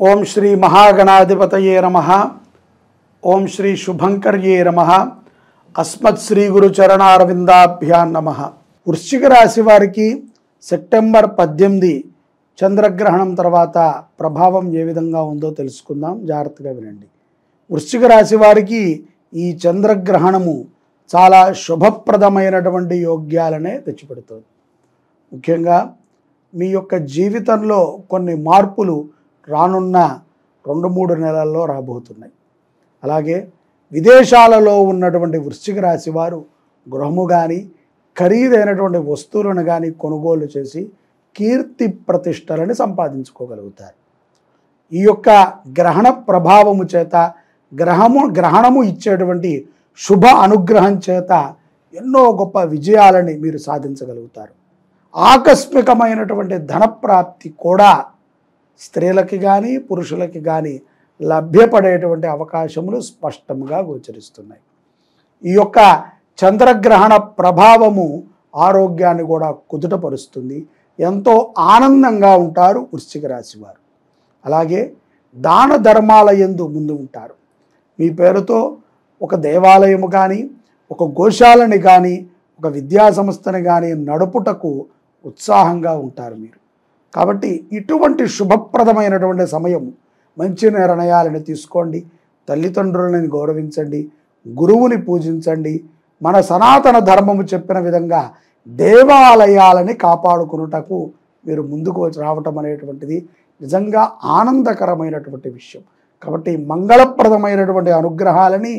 ఓం శ్రీ మహాగణాధిపతయే నమః. ఓం శ్రీ శుభంకర్యే నమః. అస్మత్ శ్రీ గురు చరణారవిందాభ్యాం నమః. వృశ్చిక రాశి వారికి సెప్టెంబర్ 18 చంద్రగ్రహణం తర్వాత ప్రభావం ఏ విధంగా ఉందో తెలుసుకుందాం. జాగ్రత్తగా వినండి. వృశ్చిక రాశి వారికి ఈ చంద్రగ్రహణము చాలా శుభప్రదమైనటువంటి యోగ్యాలనే తెచ్చిపెడుతుంది. ముఖ్యంగా మీ యొక్క జీవితంలో కొన్ని మార్పులు రానున్న 2-3 నెలల్లో రాబోతున్నాయి. అలాగే విదేశాలలో ఉన్నటువంటి వృశ్చిక రాశి వారు గృహము కానీ ఖరీదైనటువంటి వస్తువులను కానీ కొనుగోలు చేసి కీర్తి ప్రతిష్టలని సంపాదించుకోగలుగుతారు. ఈ యొక్క గ్రహణ ప్రభావము చేత గ్రహణము ఇచ్చేటువంటి శుభ అనుగ్రహం చేత ఎన్నో గొప్ప విజయాలని మీరు సాధించగలుగుతారు. ఆకస్మికమైనటువంటి ధనప్రాప్తి కూడా స్త్రీలకి కానీ పురుషులకి కానీ లభ్యపడేటువంటి అవకాశములు స్పష్టంగా గోచరిస్తున్నాయి. ఈ యొక్క చంద్రగ్రహణ ప్రభావము ఆరోగ్యాన్ని కూడా కుదుటపరుస్తుంది. ఎంతో ఆనందంగా ఉంటారు వృశ్చిక రాశి వారు. అలాగే దాన ధర్మాల యందు ముందు ఉంటారు. మీ పేరుతో ఒక దేవాలయము కానీ ఒక గోశాలని కానీ ఒక విద్యా సంస్థని కానీ నడుపుటకు ఉత్సాహంగా ఉంటారు మీరు. కాబట్టి ఇటువంటి శుభప్రదమైనటువంటి సమయం, మంచి నిర్ణయాలను తీసుకోండి. తల్లిదండ్రులని గౌరవించండి, గురువుని పూజించండి. మన సనాతన ధర్మము చెప్పిన విధంగా దేవాలయాలని కాపాడుకున్నటకు మీరు ముందుకు రావటం అనేటువంటిది నిజంగా ఆనందకరమైనటువంటి విషయం. కాబట్టి మంగళప్రదమైనటువంటి అనుగ్రహాలని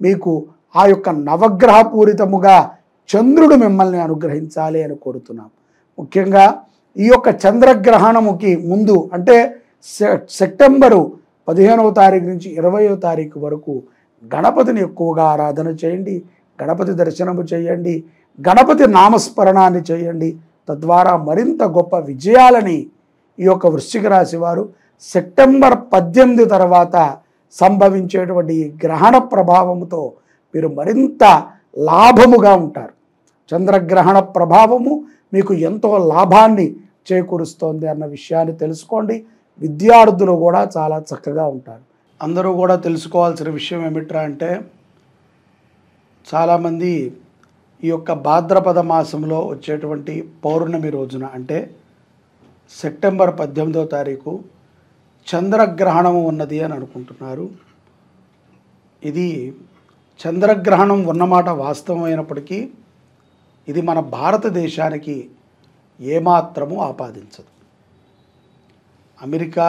మీకు ఆ యొక్క నవగ్రహపూరితముగా చంద్రుడు మిమ్మల్ని అనుగ్రహించాలి అని కోరుతున్నాం. ముఖ్యంగా ఈ యొక్క చంద్రగ్రహణముకి ముందు అంటే సెప్టెంబరు 15వ తారీఖు నుంచి 20వ తారీఖు వరకు గణపతిని ఎక్కువగా ఆరాధన చేయండి, గణపతి దర్శనము చేయండి, గణపతి నామస్మరణాన్ని చేయండి. తద్వారా మరింత గొప్ప విజయాలని ఈ యొక్క వృశ్చిక రాశి వారు సెప్టెంబర్ 18 తర్వాత సంభవించేటువంటి గ్రహణ ప్రభావముతో మీరు మరింత లాభముగా ఉంటారు. చంద్రగ్రహణ ప్రభావము మీకు ఎంతో లాభాన్ని చేకూరుస్తోంది అన్న విషయాన్ని తెలుసుకోండి. విద్యార్థులు కూడా చాలా చక్కగా ఉంటారు. అందరూ కూడా తెలుసుకోవాల్సిన విషయం ఏమిట్రా అంటే, చాలామంది ఈ యొక్క భాద్రపద మాసంలో వచ్చేటువంటి పౌర్ణమి రోజున అంటే సెప్టెంబర్ 18వ తారీఖు చంద్రగ్రహణం ఉన్నది అని అనుకుంటున్నారు. ఇది చంద్రగ్రహణం ఉన్నమాట వాస్తవమైనప్పటికీ ఇది మన భారతదేశానికి ఏమాత్రము ఆపాదించదు. అమెరికా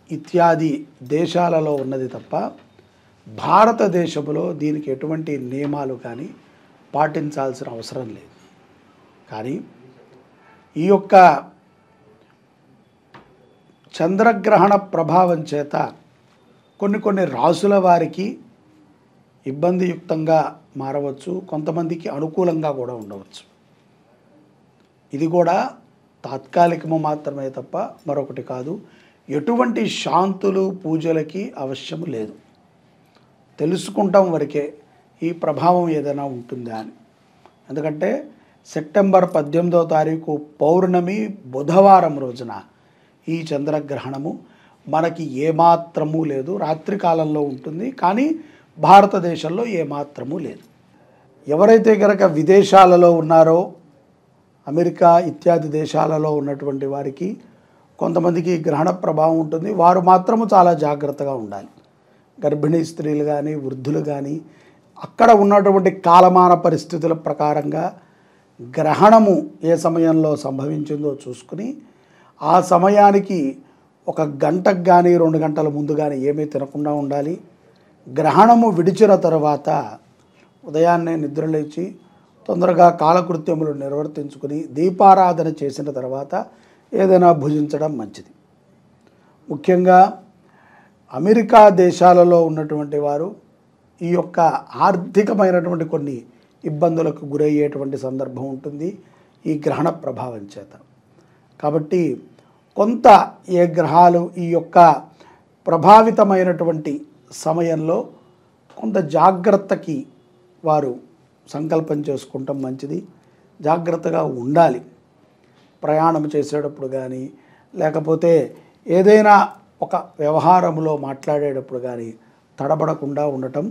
ఇత్యాది దేశాలలో ఉన్నది తప్ప భారతదేశంలో దీనికి ఎటువంటి నియమాలు కానీ పాటించాల్సిన అవసరం లేదు. కానీ ఈ యొక్క చంద్రగ్రహణ ప్రభావం చేత కొన్ని రాసుల వారికి ఇబ్బందియుక్తంగా మారవచ్చు, కొంతమందికి అనుకూలంగా కూడా ఉండవచ్చు. ఇది కూడా తాత్కాలికము మాత్రమే తప్ప మరొకటి కాదు. ఎటువంటి శాంతులు పూజలకి అవశ్యము లేదు. తెలుసుకుంటాం వరకే ఈ ప్రభావం ఏదైనా ఉంటుందా అని. ఎందుకంటే సెప్టెంబర్ 18వ తారీఖు పౌర్ణమి బుధవారం రోజున ఈ చంద్రగ్రహణము మనకి ఏమాత్రము లేదు. రాత్రి కాలంలో ఉంటుంది, కానీ భారతదేశంలో ఏమాత్రము లేదు. ఎవరైతే కనుక విదేశాలలో ఉన్నారో, అమెరికా ఇత్యాది దేశాలలో ఉన్నటువంటి వారికి కొంతమందికి గ్రహణ ప్రభావం ఉంటుంది. వారు మాత్రము చాలా జాగ్రత్తగా ఉండాలి. గర్భిణీ స్త్రీలు కానీ వృద్ధులు కానీ అక్కడ ఉన్నటువంటి కాలమాన పరిస్థితుల ప్రకారంగా గ్రహణము ఏ సమయంలో సంభవించిందో చూసుకుని ఆ సమయానికి 1 గంటకు కానీ 2 గంటల ముందు కానీ ఏమీ తినకుండా ఉండాలి. గ్రహణము విడిచిన తర్వాత ఉదయాన్నే నిద్రలేచి తొందరగా కాలకృత్యములు నిర్వర్తించుకుని దీపారాధన చేసిన తర్వాత ఏదైనా భుజించడం మంచిది. ముఖ్యంగా అమెరికా దేశాలలో ఉన్నటువంటి వారు ఈ యొక్క ఆర్థికమైనటువంటి కొన్ని ఇబ్బందులకు గురయ్యేటువంటి సందర్భం ఉంటుంది ఈ గ్రహణ ప్రభావం చేత. కాబట్టి కొంత ఏ గ్రహాలు ఈ యొక్క ప్రభావితమైనటువంటి సమయంలో కొంత జాగ్రత్తకి వారు సంకల్పం చేసుకుంటాం మంచిది. జాగ్రత్తగా ఉండాలి. ప్రయాణం చేసేటప్పుడు కానీ లేకపోతే ఏదైనా ఒక వ్యవహారంలో మాట్లాడేటప్పుడు కానీ తడబడకుండా ఉండటం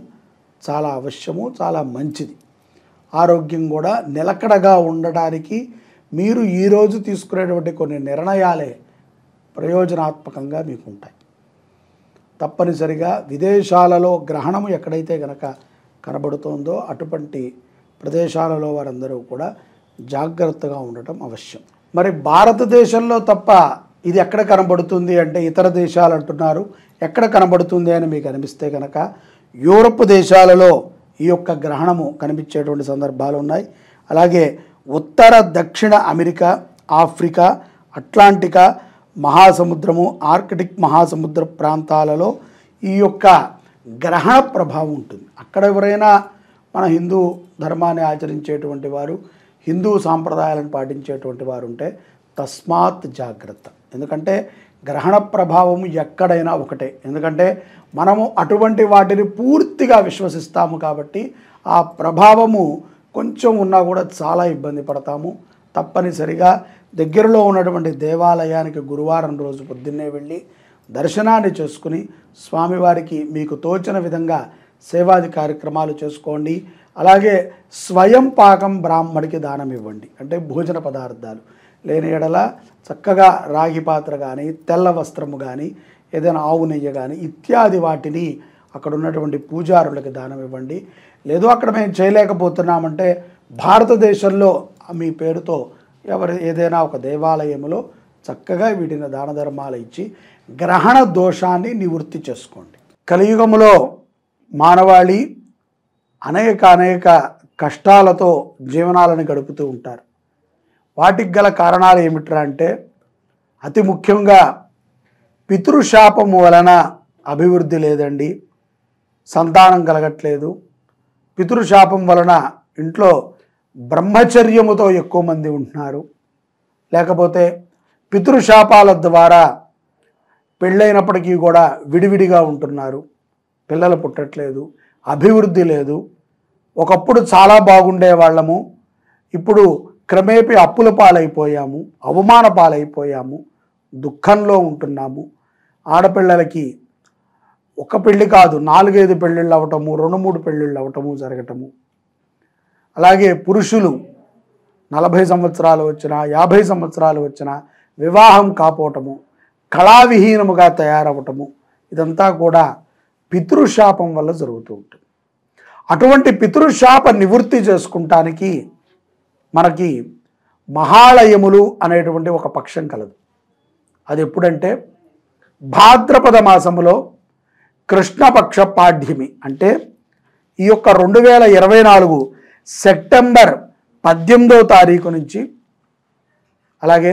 చాలా అవశ్యము, చాలా మంచిది. ఆరోగ్యం కూడా నిలకడగా ఉండడానికి మీరు ఈరోజు తీసుకునేటువంటి కొన్ని నిర్ణయాలే ప్రయోజనాత్మకంగా మీకు ఉంటాయి. తప్పనిసరిగా విదేశాలలో గ్రహణము ఎక్కడైతే కనుక కనబడుతోందో అటువంటి ప్రదేశాలలో వారందరూ కూడా జాగ్రత్తగా ఉండటం అవశ్యం. మరి భారతదేశంలో తప్ప ఇది ఎక్కడ కనబడుతుంది అంటే ఇతర దేశాలు అంటున్నారు. ఎక్కడ కనబడుతుంది అని మీకు అనిపిస్తే కనుక యూరప్ దేశాలలో ఈ యొక్క గ్రహణము కనిపించేటువంటి సందర్భాలు ఉన్నాయి. అలాగే ఉత్తర దక్షిణ అమెరికా, ఆఫ్రికా, అట్లాంటికా మహాసముద్రము, ఆర్కిటిక్ మహాసముద్ర ప్రాంతాలలో ఈ యొక్క గ్రహణ ప్రభావం ఉంటుంది. అక్కడ ఎవరైనా మన హిందూ ధర్మాన్ని ఆచరించేటువంటి వారు, హిందూ సాంప్రదాయాలను పాటించేటువంటి వారు ఉంటే తస్మాత్ జాగ్రత్త. ఎందుకంటే గ్రహణ ప్రభావం ఎక్కడైనా ఒకటే. ఎందుకంటే మనము అటువంటి వాటిని పూర్తిగా విశ్వసిస్తాము కాబట్టి ఆ ప్రభావము కొంచెం ఉన్నా కూడా చాలా ఇబ్బంది పడతాము. తప్పనిసరిగా దగ్గరలో ఉన్నటువంటి దేవాలయానికి గురువారం రోజు పొద్దున్నే వెళ్ళి దర్శనాన్ని చేసుకుని స్వామివారికి మీకు తోచిన విధంగా సేవాది కార్యక్రమాలు చేసుకోండి. అలాగే స్వయం పాకం బ్రాహ్మడికి దానం ఇవ్వండి. అంటే భోజన పదార్థాలు లేని ఎడల చక్కగా రాగి పాత్ర కానీ, తెల్ల వస్త్రము కానీ, ఏదైనా ఆవు నెయ్యి కానీ ఇత్యాది వాటిని అక్కడ ఉన్నటువంటి పూజారులకు దానం ఇవ్వండి. లేదు అక్కడ మేము చేయలేకపోతున్నామంటే భారతదేశంలో మీ పేరుతో ఏదైనా ఒక దేవాలయంలో చక్కగా వీటిని దాన ధర్మాలు ఇచ్చి గ్రహణ దోషాన్ని నివృత్తి చేసుకోండి. కలియుగంలో మానవాళి అనేక కష్టాలతో జీవనాలను గడుపుతూ ఉంటారు. వాటికి గల కారణాలు ఏమిట్రా అంటే అతి ముఖ్యంగా పితృశాపము వలన అభివృద్ధి లేదండి, సంతానం కలగట్లేదు. పితృశాపం వలన ఇంట్లో బ్రహ్మచర్యముతో ఎక్కువ మంది ఉంటున్నారు. లేకపోతే పితృశాపాల ద్వారా పెళ్ళైనప్పటికీ కూడా విడివిడిగా ఉంటున్నారు, పిల్లలు పుట్టట్లేదు, అభివృద్ధి లేదు. ఒకప్పుడు చాలా బాగుండే వాళ్ళము, ఇప్పుడు క్రమేపీ అప్పుల పాలైపోయాము, అవమాన పాలైపోయాము, దుఃఖంలో ఉంటున్నాము. ఆడపిల్లలకి ఒక పెళ్ళి కాదు 4-5 పెళ్ళిళ్ళు అవ్వటము, 2-3 పెళ్ళిళ్ళు అవ్వటము జరగటము. అలాగే పురుషులు 40 సంవత్సరాలు వచ్చినా 50 సంవత్సరాలు వచ్చినా వివాహం కాపోవటము, కళావిహీనముగా తయారవటము, ఇదంతా కూడా పితృశాపం వల్ల జరుగుతూ ఉంటుంది. అటువంటి పితృశాప నివృత్తి చేసుకుంటానికి మనకి మహాళయములు అనేటువంటి ఒక పక్షం కలదు. అది ఎప్పుడంటే భాద్రపద మాసములో కృష్ణపక్ష పాడ్యమి, అంటే ఈ యొక్క 2024 సెప్టెంబర్ 18వ తారీఖు నుంచి అలాగే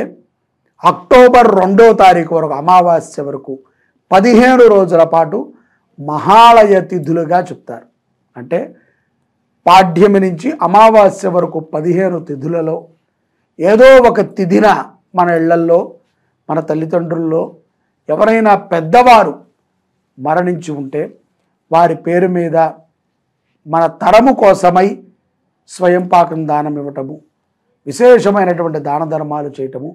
అక్టోబర్ 2వ తారీఖు వరకు అమావాస్య వరకు 15 రోజుల పాటు మహాళయ తిథులుగా చెప్తారు. అంటే పాడ్యమి నుంచి అమావాస్య వరకు 15 తిథులలో ఏదో ఒక తిథిన మన ఇళ్లల్లో, మన తల్లిదండ్రుల్లో ఎవరైనా పెద్దవారు మరణించి ఉంటే వారి పేరు మీద మన తరము కోసమై స్వయం పాకం దానం ఇవ్వటము, విశేషమైనటువంటి దాన ధర్మాలు చేయటము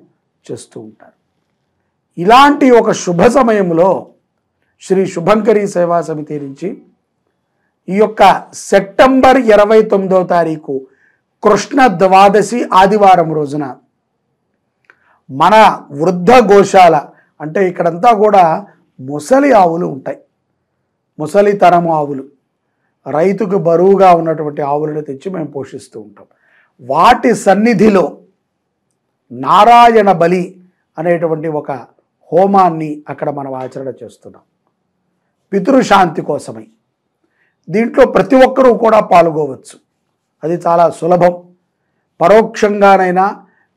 చేస్తూ ఉంటారు. ఇలాంటి ఒక శుభ సమయంలో శ్రీ శుభంకరి సేవా సమితి నుంచి ఈ యొక్క సెప్టెంబర్ 29వ తారీఖు కృష్ణ ద్వాదశి ఆదివారం రోజున మన వృద్ధ గోశాల, అంటే ఇక్కడంతా కూడా ముసలి ఆవులు ఉంటాయి, ముసలి తరము ఆవులు, రైతుకు బరువుగా ఉన్నటువంటి ఆవులను తెచ్చి మేము పోషిస్తూ ఉంటాం. వాటి సన్నిధిలో నారాయణ బలి అనేటువంటి ఒక హోమాన్ని అక్కడ మనం ఆచరణ చేస్తున్నాం పితృశాంతి కోసమై. దీంట్లో ప్రతి ఒక్కరూ కూడా పాల్గొవచ్చు. అది చాలా సులభం. పరోక్షంగానైనా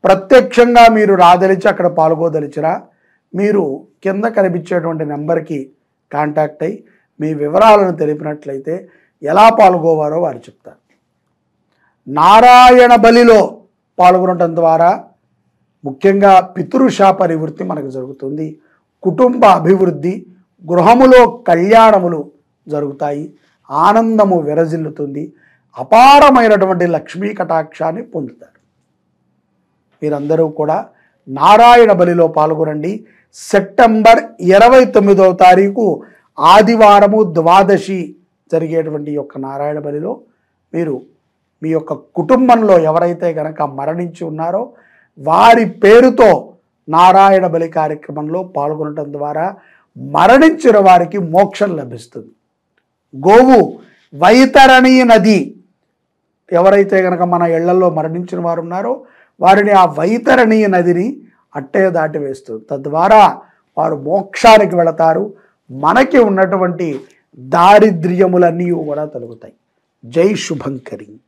ప్రత్యక్షంగా మీరు రాదలిచి అక్కడ పాల్గొదలిచినా మీరు కింద కనిపించేటువంటి నెంబర్కి కాంటాక్ట్ అయ్యి మీ వివరాలను తెలిపినట్లయితే ఎలా పాల్గొవారో వారు చెప్తారు. నారాయణ బలిలో పాల్గొనడం ద్వారా ముఖ్యంగా పితృశాప నివృత్తి మనకు జరుగుతుంది. కుటుంబ అభివృద్ధి, గృహములో కళ్యాణములు జరుగుతాయి, ఆనందము విరజిల్లుతుంది, అపారమైనటువంటి లక్ష్మీ కటాక్షాన్ని పొందుతారు. మీరందరూ కూడా నారాయణ బలిలో పాల్గొనండి. సెప్టెంబర్ 29వ తారీఖు ఆదివారము ద్వాదశి జరిగేటువంటి యొక్క నారాయణ బలిలో మీరు మీ యొక్క కుటుంబంలో ఎవరైతే కనుక మరణించి ఉన్నారో వారి పేరుతో నారాయణ బలి కార్యక్రమంలో పాల్గొనడం ద్వారా మరణించిన వారికి మోక్షం లభిస్తుంది. గోవు వైతరణి నది, ఎవరైతే కనుక మన ఇళ్లలో మరణించిన వారు ఉన్నారో వారిని ఆ వైతరణి నదిని అట్టే దాటి వేస్తుంది. తద్వారా వారు మోక్షానికి వెళతారు. మనకి ఉన్నటువంటి దారిద్ర్యములన్నీ కూడా తొలగుతాయి. జై శుభంకరి.